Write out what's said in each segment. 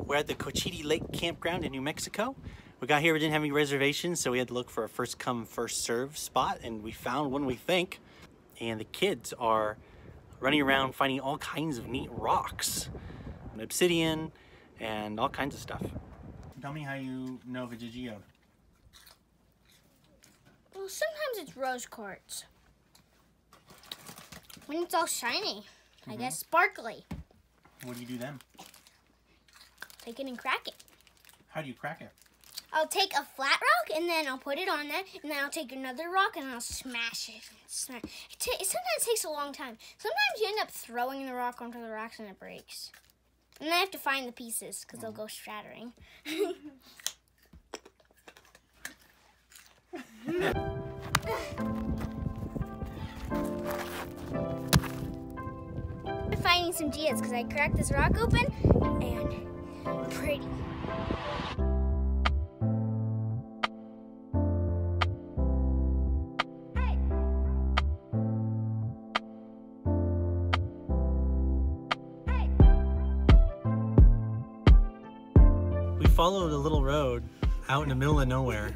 We're at the Cochiti Lake Campground in New Mexico. We got here, we didn't have any reservations, so we had to look for a first come, first serve spot, and we found one, we think. And the kids are running around finding all kinds of neat rocks, and obsidian, and all kinds of stuff. Tell me how you know if it's a geode. Well, sometimes it's rose quartz. When it's all shiny, I guess sparkly. What do you do then? Take it and crack it. How do you crack it? I'll take a flat rock and then I'll put it on there, and then I'll take another rock and I'll smash it. It sometimes takes a long time. Sometimes you end up throwing the rock onto the rocks and it breaks. And then I have to find the pieces because they'll go shattering. I'm finding some geodes because I cracked this rock open and pretty. We followed a little road out in the middle of nowhere.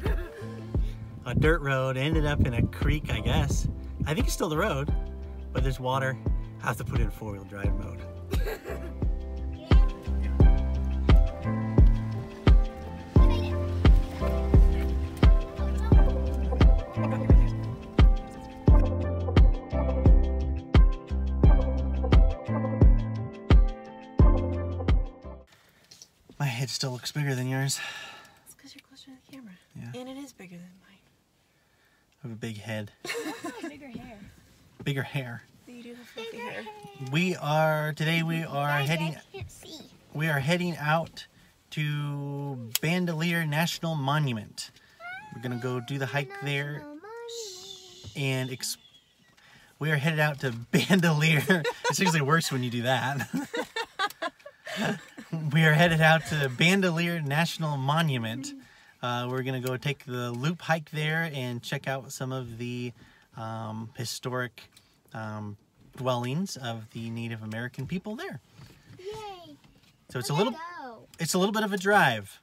A dirt road, ended up in a creek, I guess. I think it's still the road, but there's water. I have to put it in four-wheel drive mode. My head still looks bigger than yours. It's because you're closer to the camera. Yeah. And it is bigger than mine. I have a big head. Bigger hair. Bigger hair. You do have fluffy hair. We are heading. I can't see. We are heading out to Bandalier National Monument. We're gonna go do the hike there, and we are headed out to Bandelier. It's usually worse when you do that. We are headed out to Bandalier National Monument. We're gonna go take the loop hike there and check out some of the historic dwellings of the Native American people there. Yay! So it's a little bit of a drive.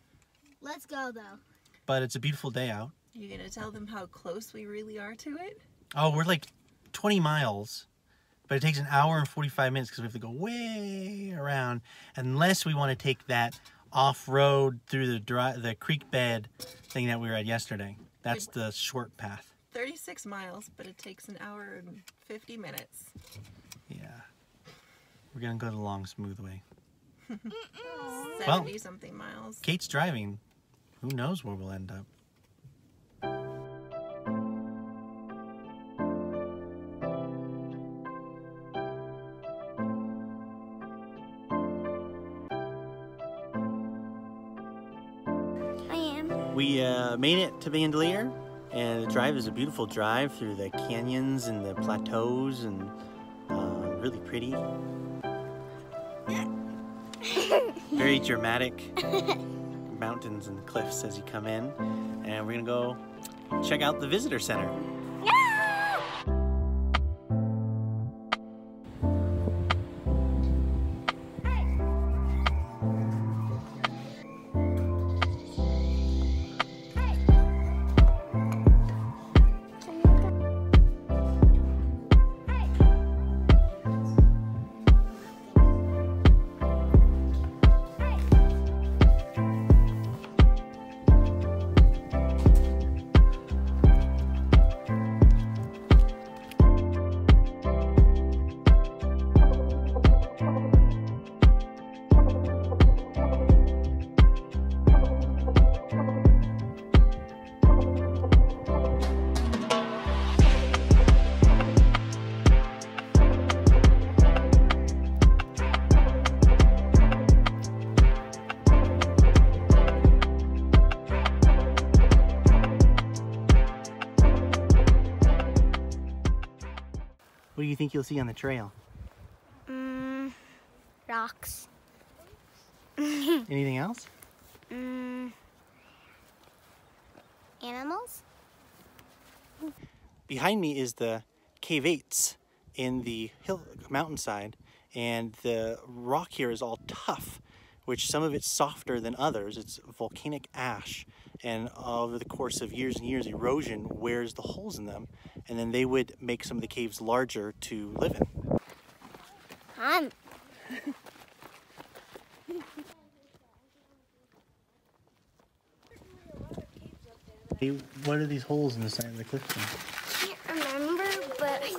Let's go though. But it's a beautiful day out. You gonna tell them how close we really are to it? Oh, we're like 20 miles, but it takes an hour and 45 minutes because we have to go way around, unless we want to take that off-road through the creek bed thing that we were at yesterday. That's the short path. 36 miles, but it takes an hour and 50 minutes. Yeah. We're gonna go the long, smooth way. 70 something miles. Kate's driving. Who knows where we'll end up. I am. We made it to Bandelier, and the drive is a beautiful drive through the canyons and the plateaus, and really pretty. Very dramatic mountains and cliffs as you come in, and we're gonna go check out the visitor center. What do you think you'll see on the trail? Rocks. Anything else? Animals? Behind me is the Cave 8s in the mountainside, and the rock here is all tough, which some of it's softer than others. It's volcanic ash, and over the course of years and years, erosion wears the holes in them, and then they would make some of the caves larger to live in. Hey, what are these holes in the side of the cliff? I can't remember, but I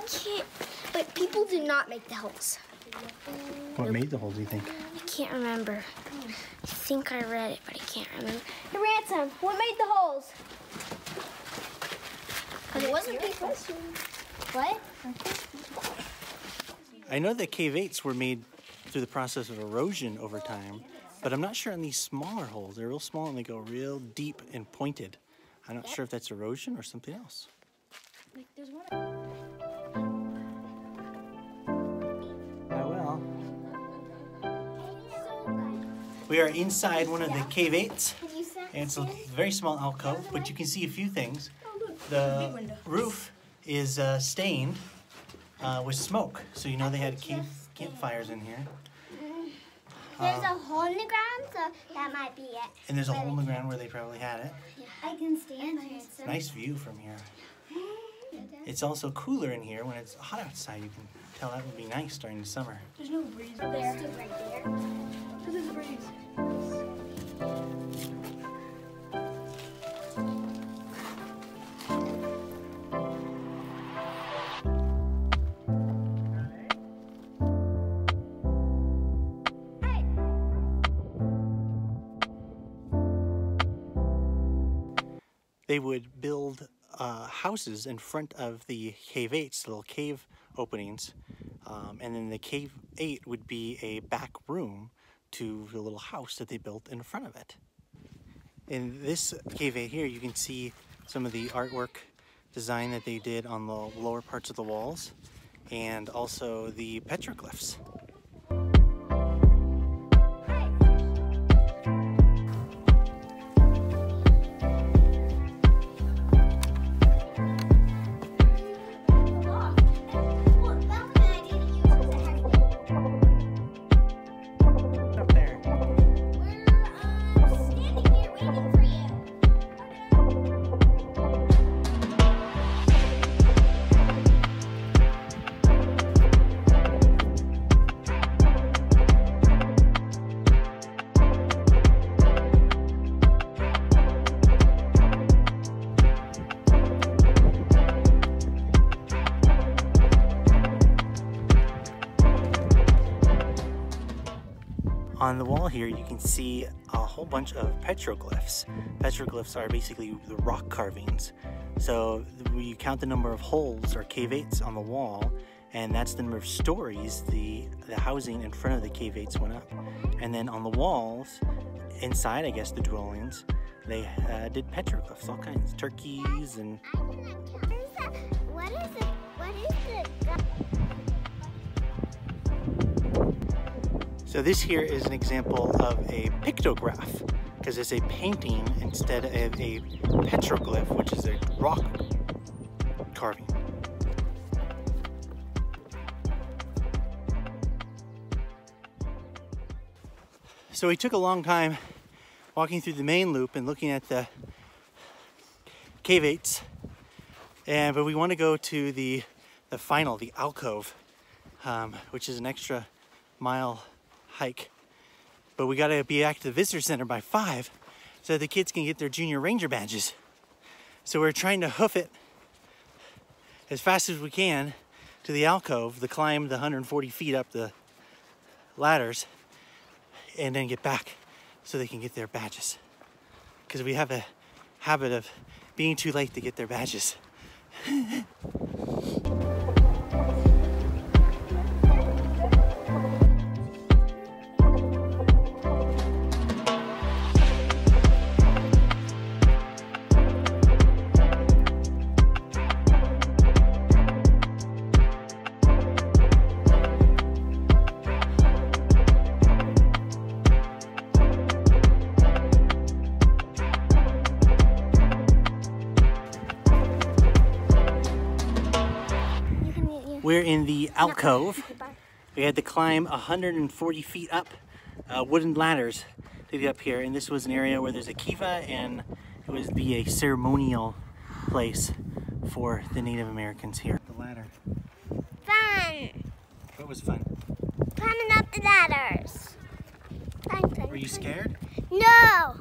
can't. But people did not make the holes. What made the holes, do you think? I can't remember. I think I read it, but I can't remember. Hey, Ransom, what made the holes? Because it wasn't people. What? I know that cave 8s were made through the process of erosion over time, but I'm not sure on these smaller holes. They're real small and they go real deep and pointed. I'm not sure if that's erosion or something else. Like, there's one. Well. We are inside one of the cave 8s, and it's a very small alcove, but you can see a few things. The roof is stained with smoke, so you know they had campfires in here. There's a hole in the ground, so that might be it. And there's a hole in the ground where they probably had it. I can stand here. Nice view from here. It's also cooler in here. When it's hot outside, you can tell that would be nice during the summer. There's no breeze there. There's right there. Look at the breeze. They would build houses in front of the cave 8s, little cave openings, and then the cave 8 would be a back room to the little house that they built in front of it. In this cave 8 here, you can see some of the artwork design that they did on the lower parts of the walls, and also the petroglyphs. On the wall here, you can see a whole bunch of petroglyphs. Petroglyphs are basically the rock carvings. So you count the number of holes or cave 8s on the wall, and that's the number of stories the housing in front of the cave 8s went up. And then on the walls, inside, I guess, the dwellings, they did petroglyphs, all kinds, turkeys and... What is it? So this here is an example of a pictograph, because it's a painting instead of a petroglyph, which is a rock carving. So we took a long time walking through the main loop and looking at the cave 8s, but we want to go to the alcove, which is an extra mile hike, but we got to be back to the visitor center by 5 so that the kids can get their junior ranger badges. So we're trying to hoof it as fast as we can to the alcove, to climb the 140 feet up the ladders, and then get back so they can get their badges, because we have a habit of being too late to get their badges. We're in the alcove. We had to climb 140 feet up wooden ladders to get up here, and this was an area where there's a kiva, and it was be a ceremonial place for the Native Americans here. The ladder. Fun! What was fun? Climbing up the ladders. Fun. Were you scared? No!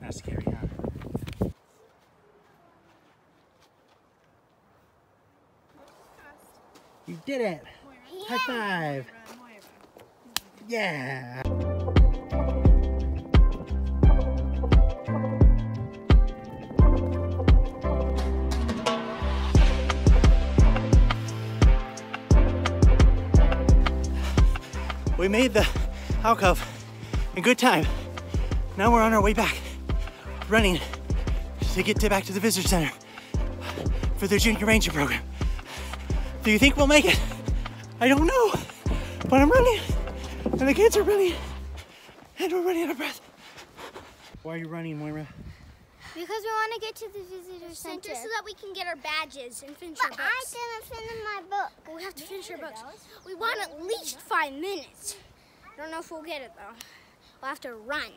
Not scary, huh? You did it! Yeah. High five! Yeah! We made the alcove in good time. Now we're on our way back, running to get back to the visitor center for their junior ranger program. Do you think we'll make it? I don't know, but I'm running, and the kids are running, and we're running out of breath. Why are you running, Moira? Because we want to get to the visitor center so that we can get our badges and finish our books. I didn't finish my book. We have to finish our books. We want at least 5 minutes. I don't know if we'll get it though. We'll have to run.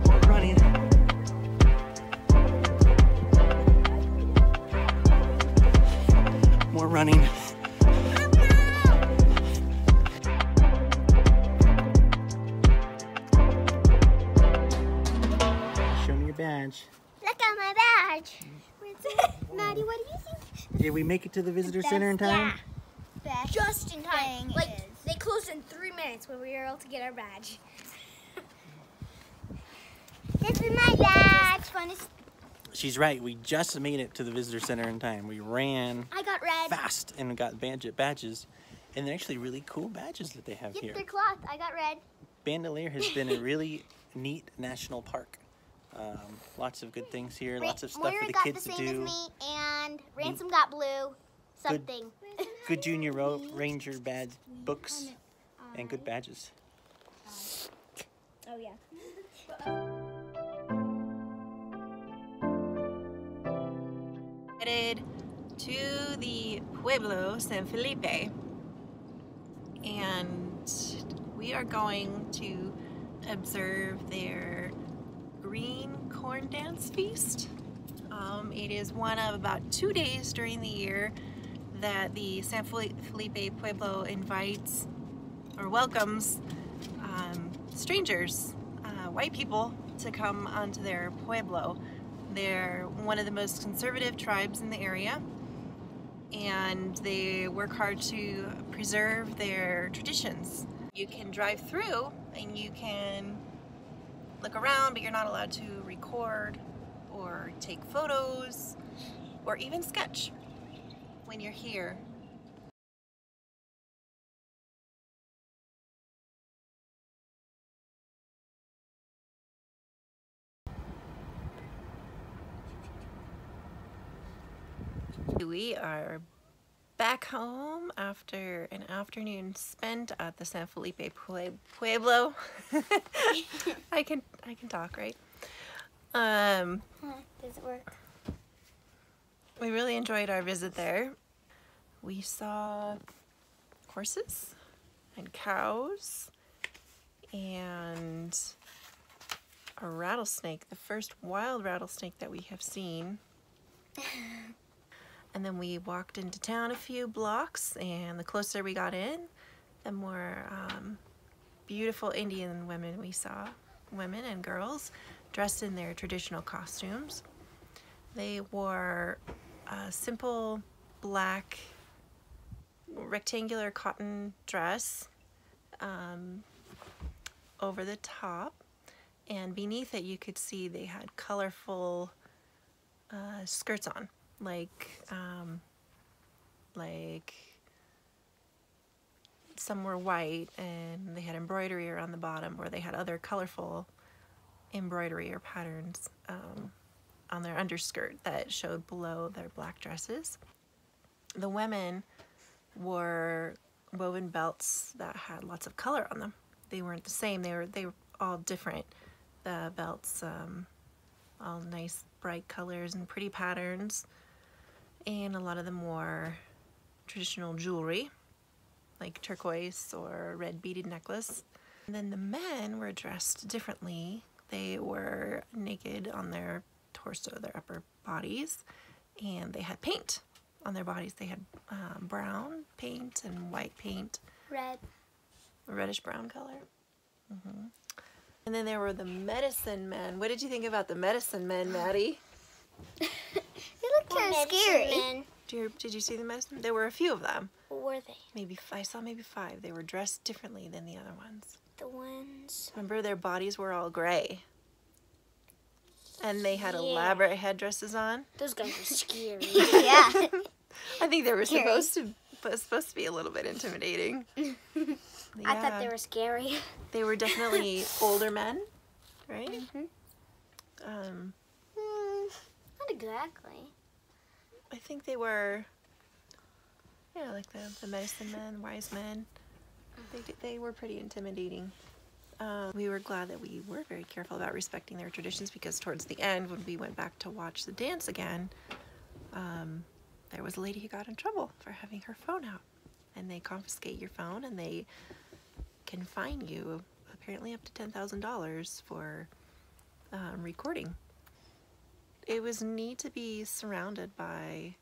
We're running. More running. Show me your badge. Look at my badge. Maddie, what do you think? Did we make it to the visitor center in time? Yeah. Just in time. Like, they closed in 3 minutes when we were able to get our badge. This is my badge. She's right. We just made it to the visitor center in time. We ran I got red. fast and got badges. And they're actually really cool badges that they have Yep, here. they're cloth. I got red. Bandelier has been a really neat national park. Lots of good things here. Lots of stuff Moira for the got kids the to same do. as me, and Ransom got blue. Something. Good junior ranger badge books and good badges. Oh yeah. Headed to the Pueblo, San Felipe, and we are going to observe their green corn dance feast. It is one of about 2 days during the year that the San Felipe Pueblo invites or welcomes strangers, white people, to come onto their pueblo. They're one of the most conservative tribes in the area, and they work hard to preserve their traditions. You can drive through and you can look around, but you're not allowed to record or take photos or even sketch when you're here. We are back home after an afternoon spent at the San Felipe Pueblo. I can talk, right? Does it work? We really enjoyed our visit there. We saw horses and cows and a rattlesnake, the first wild rattlesnake that we have seen. And then we walked into town a few blocks, and the closer we got in, the more beautiful Indian women we saw. Women and girls dressed in their traditional costumes. They wore a simple black rectangular cotton dress over the top, and beneath it you could see they had colorful skirts on. Like some were white and they had embroidery around the bottom, or they had other colorful embroidery or patterns on their underskirt that showed below their black dresses. The women wore woven belts that had lots of color on them. They weren't the same, they were all different. The belts, all nice bright colors and pretty patterns. And a lot of them wore traditional jewelry. like turquoise or red beaded necklace. And then the men were dressed differently. They were naked on their torso, their upper bodies, and they had paint on their bodies. They had brown paint and white paint. Red. Reddish brown color. And then there were the medicine men. What did you think about the medicine men, Maddie? They look kind of scary. Did you see the medicine? There were a few of them. What were they? I saw maybe 5. They were dressed differently than the other ones. The ones. Remember, their bodies were all gray. And they had elaborate headdresses on. Those guys were scary. Yeah. I think they were supposed to be a little bit intimidating. Yeah. I thought they were scary. They were definitely older men, right? Not exactly. I think they were, yeah, like the medicine men, wise men. They were pretty intimidating. We were glad that we were very careful about respecting their traditions, because towards the end, when we went back to watch the dance again, there was a lady who got in trouble for having her phone out. And they confiscate your phone, and they can fine you apparently up to $10,000 for recording. It was neat to be surrounded by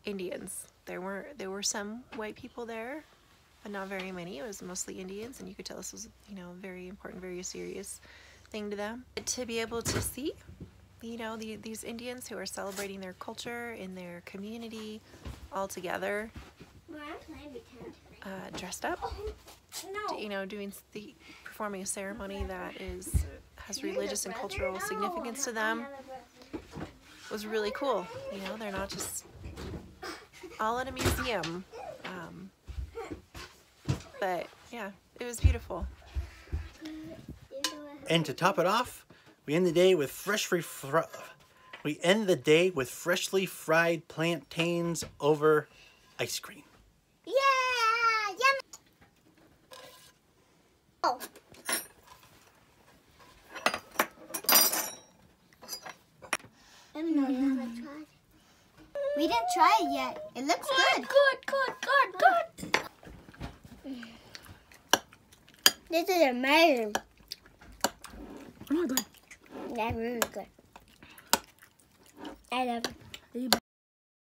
Indians. There were some white people there, but not very many. It was mostly Indians, and you could tell this was, you know, a very important, very serious thing to them. To be able to see, you know, these Indians who are celebrating their culture in their community all together, dressed up, you know, performing a ceremony that has religious and cultural significance to them, was really cool. You know, they're not just all in a museum, but yeah, it was beautiful. And to top it off, we end the day with freshly fried plantains over ice cream. Yeah! Yum! Oh. We didn't try it yet. It looks good. Good. This is amazing. Oh my god. That's really good. I love it.